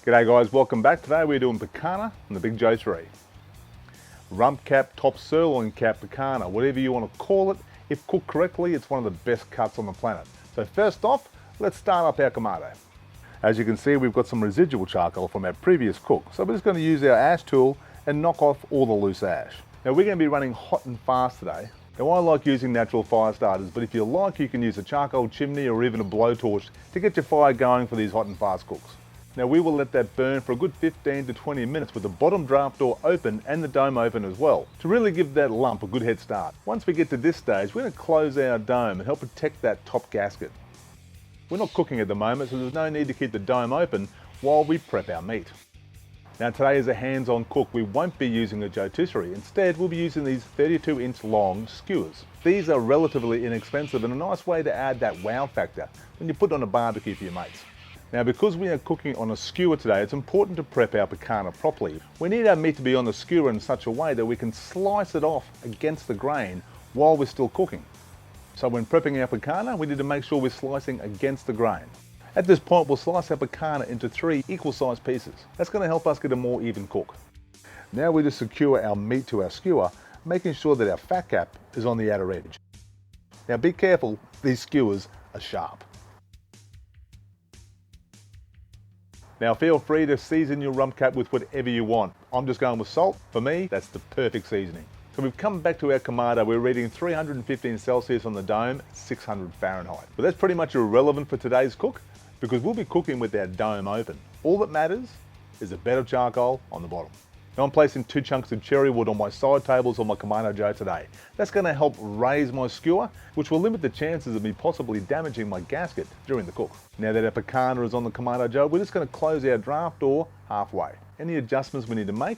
G'day guys, welcome back. Today we're doing picanha on the Big Joe 3. Rump cap, top sirloin cap picanha, whatever you want to call it. If cooked correctly, it's one of the best cuts on the planet. So first off, let's start up our kamado. As you can see, we've got some residual charcoal from our previous cook. So we're just going to use our ash tool and knock off all the loose ash. Now we're going to be running hot and fast today. Now I like using natural fire starters, but if you like, you can use a charcoal chimney or even a blowtorch to get your fire going for these hot and fast cooks. Now we will let that burn for a good 15 to 20 minutes with the bottom draft door open and the dome open as well, to really give that lump a good head start. Once we get to this stage, we're going to close our dome and help protect that top gasket. We're not cooking at the moment, so there's no need to keep the dome open while we prep our meat. Now today is a hands-on cook. We won't be using a rotisserie. Instead, we'll be using these 32-inch long skewers. These are relatively inexpensive and a nice way to add that wow factor when you put on a barbecue for your mates. Now because we are cooking on a skewer today, it's important to prep our picanha properly. We need our meat to be on the skewer in such a way that we can slice it off against the grain while we're still cooking. So when prepping our picanha, we need to make sure we're slicing against the grain. At this point, we'll slice our picanha into 3 equal-sized pieces. That's going to help us get a more even cook. Now we just secure our meat to our skewer, making sure that our fat cap is on the outer edge. Now be careful, these skewers are sharp. Now feel free to season your rump cap with whatever you want. I'm just going with salt. For me, that's the perfect seasoning. So we've come back to our kamado. We're reading 315 Celsius on the dome, 600 Fahrenheit. But that's pretty much irrelevant for today's cook because we'll be cooking with our dome open. All that matters is a bed of charcoal on the bottom. Now I'm placing 2 chunks of cherry wood on my side tables on my Kamado Joe today. That's going to help raise my skewer, which will limit the chances of me possibly damaging my gasket during the cook. Now that our picanha is on the Kamado Joe, we're just going to close our draft door halfway. Any adjustments we need to make,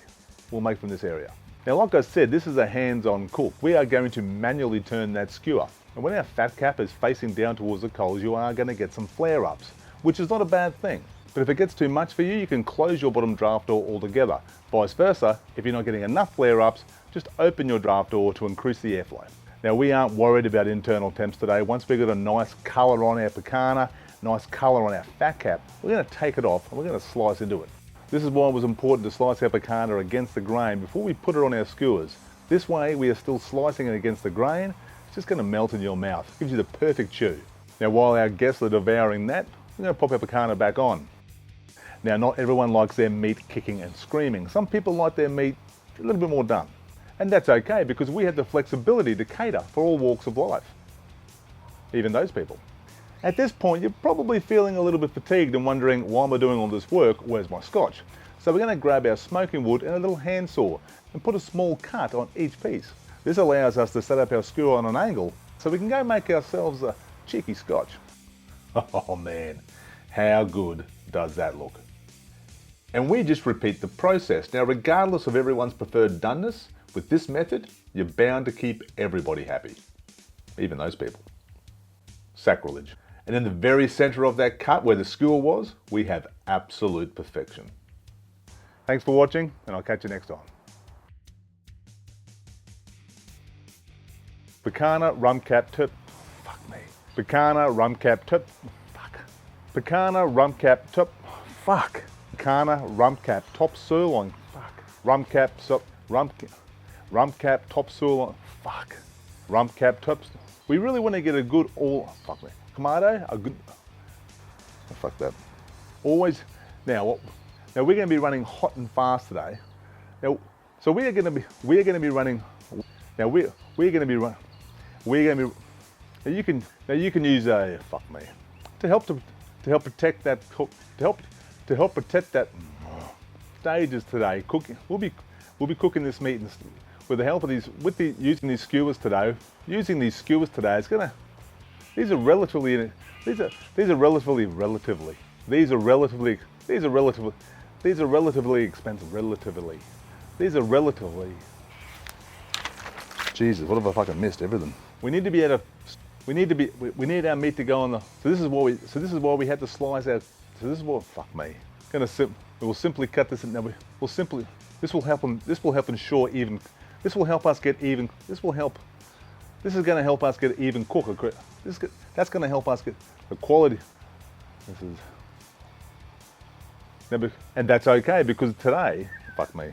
we'll make from this area. Now like I said, this is a hands-on cook. We are going to manually turn that skewer. And when our fat cap is facing down towards the coals, you are going to get some flare-ups, which is not a bad thing. But if it gets too much for you, you can close your bottom draft door altogether. Vice versa, if you're not getting enough flare-ups, just open your draft door to increase the airflow. Now we aren't worried about internal temps today. Once we've got a nice colour on our picanha, nice colour on our fat cap, we're going to take it off and we're going to slice into it. This is why it was important to slice our picanha against the grain before we put it on our skewers. This way we are still slicing it against the grain. It's just going to melt in your mouth. It gives you the perfect chew. Now while our guests are devouring that, we're going to pop our picanha back on. Now, not everyone likes their meat kicking and screaming. Some people like their meat a little bit more done. And that's okay because we have the flexibility to cater for all walks of life. Even those people. At this point, you're probably feeling a little bit fatigued and wondering, why am I doing all this work? Where's my scotch? So we're going to grab our smoking wood and a little hand saw and put a small cut on each piece. This allows us to set up our skewer on an angle so we can go make ourselves a cheeky scotch. Oh man, how good does that look? And we just repeat the process. Now, regardless of everyone's preferred doneness, with this method, you're bound to keep everybody happy. Even those people. Sacrilege. And in the very center of that cut where the skewer was, we have absolute perfection. Thanks for watching, and I'll catch you next time. Picanha, rump cap, tip. Fuck me. Picanha, rump cap, tip. Fuck. Picanha, rump cap, tip. Fuck. Picanha, rump cap, top sirloin. Fuck. Rump cap, rump cap, top sirloin. Fuck. Rump cap, top. We really want to get a good fuck me. Kamado, a good. Oh, fuck that. Always. Now what? Now we're going to be running hot and fast today. Now, so we're going to be running. Now we're going to be running. We're going to be. Now you can use a fuck me to help protect that cook to help protect that stages today. Cooking, we'll be cooking this meat with the help of using these skewers today. Using these skewers today, these are relatively expensive. Jesus, what have I fucking missed? Everything. We need our meat to go on the. So this is why we had to slice out. So this is what, fuck me. We'll simply cut this, and now this will help ensure even. This will help us get even. This is going to help us get even cook. That's going to help us get the quality. This is. And that's okay because today, fuck me,